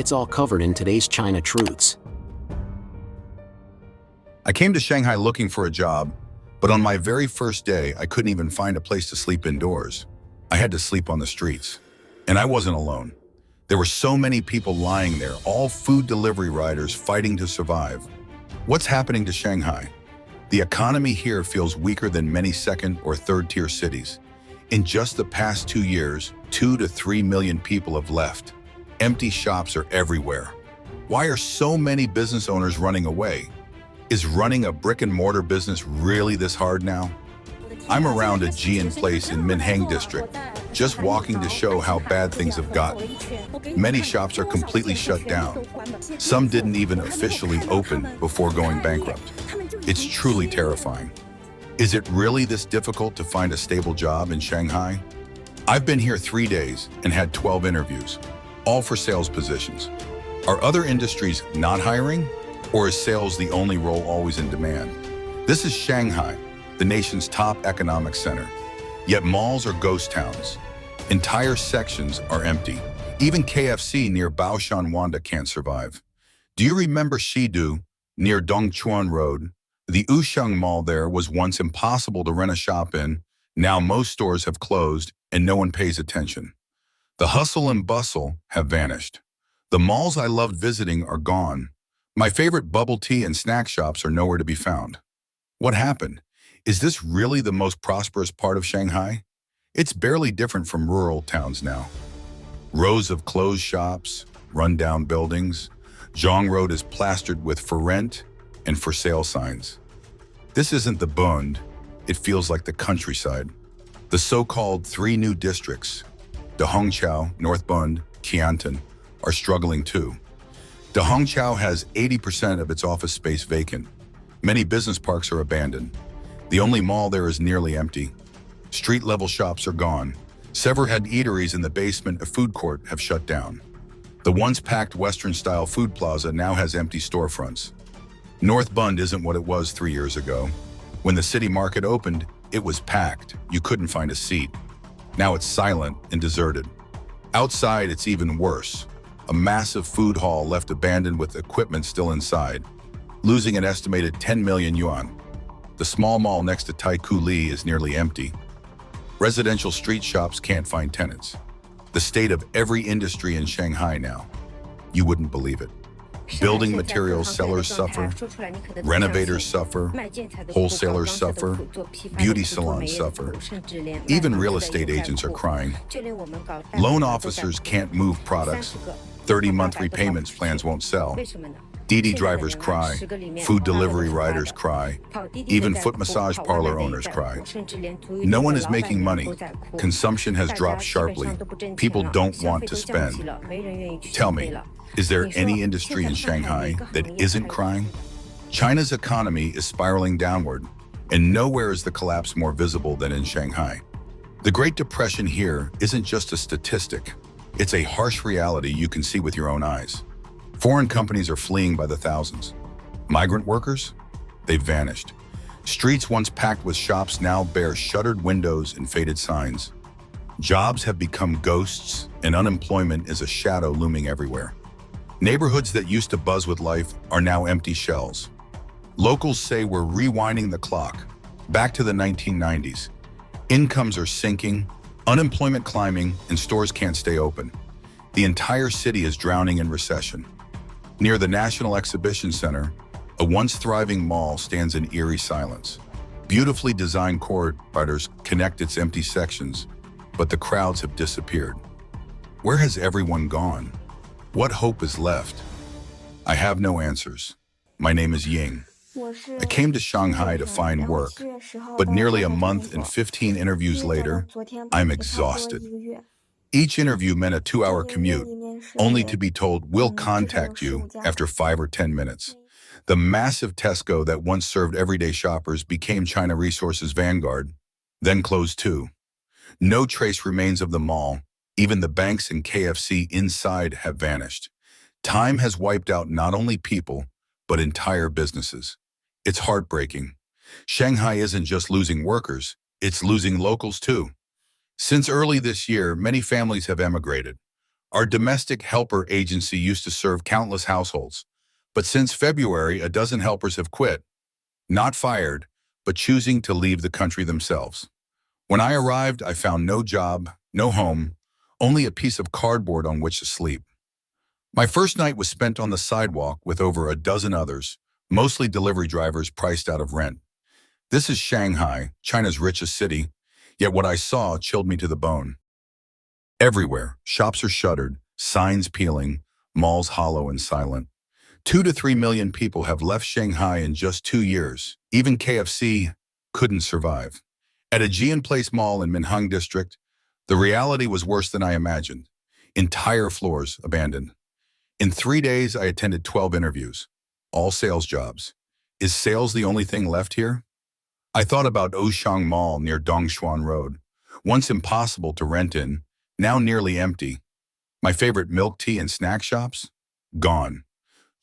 It's all covered in today's China Truths. I came to Shanghai looking for a job, but on my very first day, I couldn't even find a place to sleep indoors. I had to sleep on the streets. And I wasn't alone. There were so many people lying there, all food delivery riders fighting to survive. What's happening to Shanghai? The economy here feels weaker than many second or third-tier cities. In just the past 2 years, 2 to 3 million people have left. Empty shops are everywhere. Why are so many business owners running away? Is running a brick-and-mortar business really this hard now? I'm around a Jian place in Minhang district, just walking to show how bad things have gotten. Many shops are completely shut down. Some didn't even officially open before going bankrupt. It's truly terrifying. Is it really this difficult to find a stable job in Shanghai? I've been here 3 days and had 12 interviews, all for sales positions. Are other industries not hiring? Or is sales the only role always in demand? This is Shanghai, the nation's top economic center. Yet malls are ghost towns. Entire sections are empty. Even KFC near Baoshan Wanda can't survive. Do you remember Shidu, near Dongchuan Road? The Wusheng Mall there was once impossible to rent a shop in. Now most stores have closed and no one pays attention. The hustle and bustle have vanished. The malls I loved visiting are gone. My favorite bubble tea and snack shops are nowhere to be found. What happened? Is this really the most prosperous part of Shanghai? It's barely different from rural towns now. Rows of closed shops, run-down buildings. Zhong Road is plastered with for rent and for sale signs. This isn't the Bund, it feels like the countryside. The so-called 3 new districts, Dahongqiao, North Bund, Qiantan, are struggling too. Dahongqiao has 80% of its office space vacant. Many business parks are abandoned. The only mall there is nearly empty. Street-level shops are gone. Several had eateries in the basement of food court have shut down. The once packed Western-style food plaza now has empty storefronts. North Bund isn't what it was 3 years ago. When the city market opened, it was packed. You couldn't find a seat. Now it's silent and deserted. Outside, it's even worse. A massive food hall left abandoned with equipment still inside, losing an estimated 10 million yuan. The small mall next to Taikoo Li is nearly empty. Residential street shops can't find tenants. The state of every industry in Shanghai now. You wouldn't believe it. Building materials sellers suffer, renovators suffer, wholesalers suffer, beauty salons suffer. Even real estate agents are crying. Loan officers can't move products. 30-month repayments plans won't sell. DD drivers cry, food delivery riders cry, even foot massage parlor owners cry. No one is making money. Consumption has dropped sharply. People don't want to spend. Tell me, is there any industry in Shanghai that isn't crying? China's economy is spiraling downward, and nowhere is the collapse more visible than in Shanghai. The Great Depression here isn't just a statistic. It's a harsh reality you can see with your own eyes. Foreign companies are fleeing by the thousands. Migrant workers? They've vanished. Streets once packed with shops now bear shuttered windows and faded signs. Jobs have become ghosts, and unemployment is a shadow looming everywhere. Neighborhoods that used to buzz with life are now empty shells. Locals say we're rewinding the clock, back to the 1990s. Incomes are sinking, unemployment climbing, and stores can't stay open. The entire city is drowning in recession. Near the National Exhibition Center, a once thriving mall stands in eerie silence. Beautifully designed corridors connect its empty sections, but the crowds have disappeared. Where has everyone gone? What hope is left? I have no answers. My name is Ying. I came to Shanghai to find work, but nearly a month and 15 interviews later, I'm exhausted. Each interview meant a 2-hour commute, only to be told, we'll contact you after 5 or 10 minutes. The massive Tesco that once served everyday shoppers became China Resources' vanguard, then closed too. No trace remains of the mall. Even the banks and KFC inside have vanished. Time has wiped out not only people, but entire businesses. It's heartbreaking. Shanghai isn't just losing workers, it's losing locals too. Since early this year, many families have emigrated. Our domestic helper agency used to serve countless households. But since February, a dozen helpers have quit, not fired, but choosing to leave the country themselves. When I arrived, I found no job, no home, only a piece of cardboard on which to sleep. My first night was spent on the sidewalk with over a dozen others, mostly delivery drivers priced out of rent. This is Shanghai, China's richest city, yet what I saw chilled me to the bone. Everywhere, shops are shuttered, signs peeling, malls hollow and silent. 2 to 3 million people have left Shanghai in just 2 years. Even KFC couldn't survive. At a Jian Place mall in Minhang district, the reality was worse than I imagined. Entire floors abandoned. In 3 days, I attended 12 interviews, all sales jobs. Is sales the only thing left here? I thought about Oshang Mall near Dongshuan Road, once impossible to rent in, now nearly empty. My favorite milk tea and snack shops? Gone.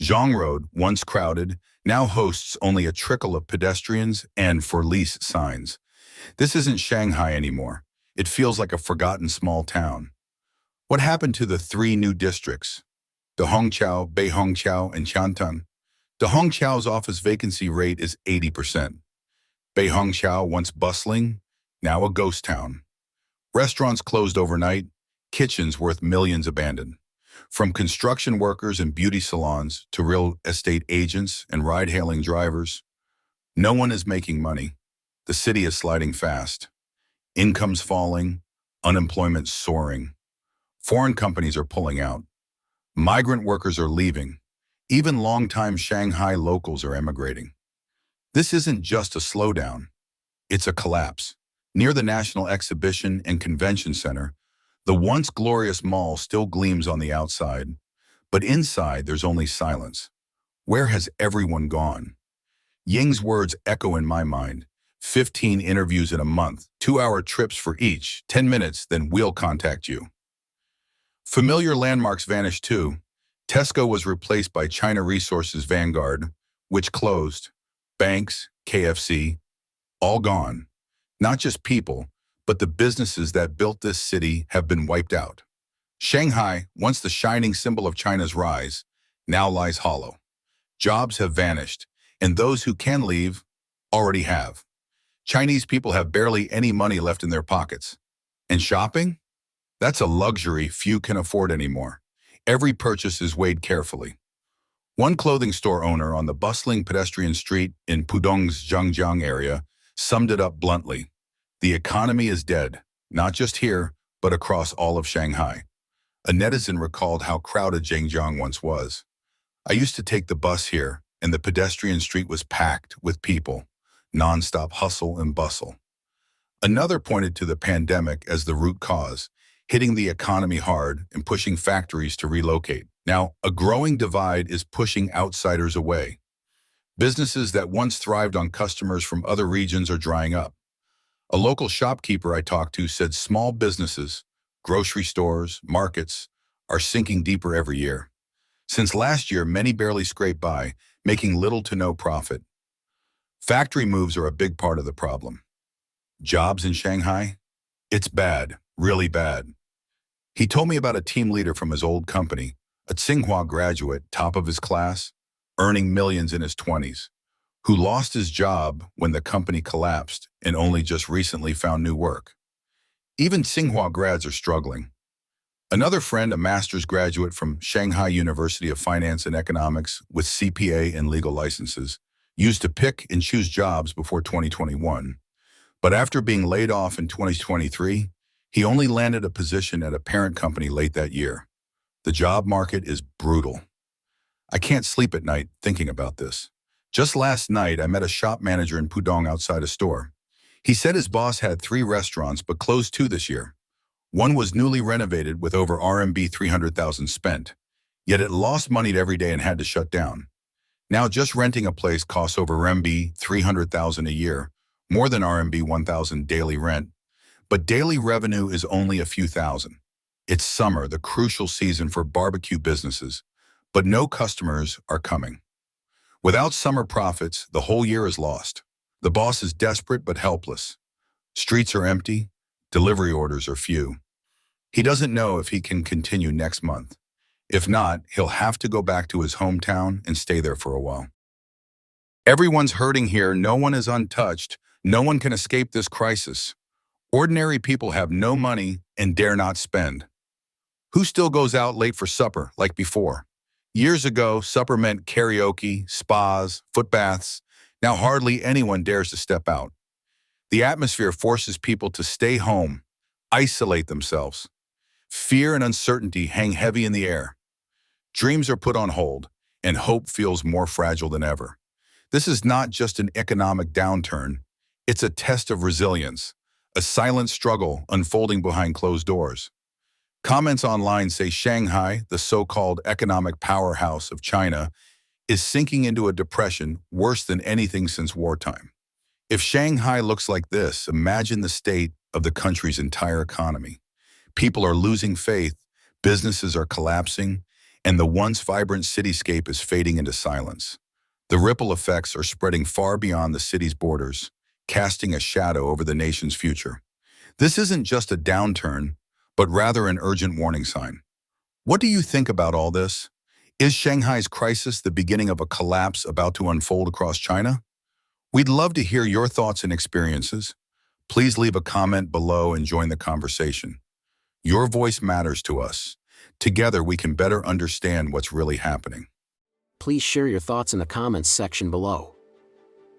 Zhang Road, once crowded, now hosts only a trickle of pedestrians and for lease signs. This isn't Shanghai anymore. It feels like a forgotten small town. What happened to the three new districts? The Hongqiao, Beihongqiao, and Qiantang? The Hongqiao's office vacancy rate is 80%. Beihongqiao, once bustling, now a ghost town. Restaurants closed overnight, kitchens worth millions abandoned. From construction workers and beauty salons to real estate agents and ride-hailing drivers, no one is making money. The city is sliding fast. Income's falling, unemployment soaring. Foreign companies are pulling out. Migrant workers are leaving. Even longtime Shanghai locals are emigrating. This isn't just a slowdown. It's a collapse. Near the National Exhibition and Convention Center, the once glorious mall still gleams on the outside, but inside there's only silence. Where has everyone gone? Ying's words echo in my mind. 15 interviews in a month, 2-hour trips for each, 10 minutes, then we'll contact you. Familiar landmarks vanished too. Tesco was replaced by China Resources Vanguard, which closed. Banks, KFC, all gone. Not just people, but the businesses that built this city have been wiped out. Shanghai, once the shining symbol of China's rise, now lies hollow. Jobs have vanished, and those who can leave already have. Chinese people have barely any money left in their pockets. And shopping? That's a luxury few can afford anymore. Every purchase is weighed carefully. One clothing store owner on the bustling pedestrian street in Pudong's Zhangjiang area summed it up bluntly. The economy is dead, not just here, but across all of Shanghai. A netizen recalled how crowded Zhangjiang once was. I used to take the bus here, and the pedestrian street was packed with people, non-stop hustle and bustle. Another pointed to the pandemic as the root cause, hitting the economy hard and pushing factories to relocate. Now, a growing divide is pushing outsiders away. Businesses that once thrived on customers from other regions are drying up. A local shopkeeper I talked to said small businesses, grocery stores, markets, are sinking deeper every year. Since last year, many barely scrape by, making little to no profit. Factory moves are a big part of the problem. Jobs in Shanghai? It's bad, really bad. He told me about a team leader from his old company, a Tsinghua graduate, top of his class, earning millions in his 20s, who lost his job when the company collapsed and only just recently found new work. Even Tsinghua grads are struggling. Another friend, a master's graduate from Shanghai University of Finance and Economics with CPA and legal licenses, used to pick and choose jobs before 2021. But after being laid off in 2023, he only landed a position at a parent company late that year. The job market is brutal. I can't sleep at night thinking about this. Just last night, I met a shop manager in Pudong outside a store. He said his boss had 3 restaurants but closed 2 this year. One was newly renovated with over RMB 300,000 spent, yet it lost money every day and had to shut down. Now just renting a place costs over RMB 300,000 a year, more than RMB 1,000 daily rent, but daily revenue is only a few thousand. It's summer, the crucial season for barbecue businesses, but no customers are coming. Without summer profits, the whole year is lost. The boss is desperate but helpless. Streets are empty, delivery orders are few. He doesn't know if he can continue next month. If not, he'll have to go back to his hometown and stay there for a while. Everyone's hurting here. No one is untouched. No one can escape this crisis. Ordinary people have no money and dare not spend. Who still goes out late for supper like before? Years ago, supper meant karaoke, spas, foot baths. Now hardly anyone dares to step out. The atmosphere forces people to stay home, isolate themselves. Fear and uncertainty hang heavy in the air. Dreams are put on hold, and hope feels more fragile than ever. This is not just an economic downturn. It's a test of resilience, a silent struggle unfolding behind closed doors. Comments online say Shanghai, the so-called economic powerhouse of China, is sinking into a depression worse than anything since wartime. If Shanghai looks like this, imagine the state of the country's entire economy. People are losing faith, businesses are collapsing, and the once vibrant cityscape is fading into silence. The ripple effects are spreading far beyond the city's borders, casting a shadow over the nation's future. This isn't just a downturn, but rather an urgent warning sign. What do you think about all this? Is Shanghai's crisis the beginning of a collapse about to unfold across China? We'd love to hear your thoughts and experiences. Please leave a comment below and join the conversation. Your voice matters to us. Together, we can better understand what's really happening. Please share your thoughts in the comments section below.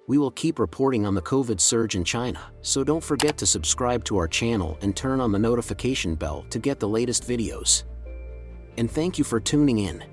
We will keep reporting on the COVID surge in China, so don't forget to subscribe to our channel and turn on the notification bell to get the latest videos. And thank you for tuning in.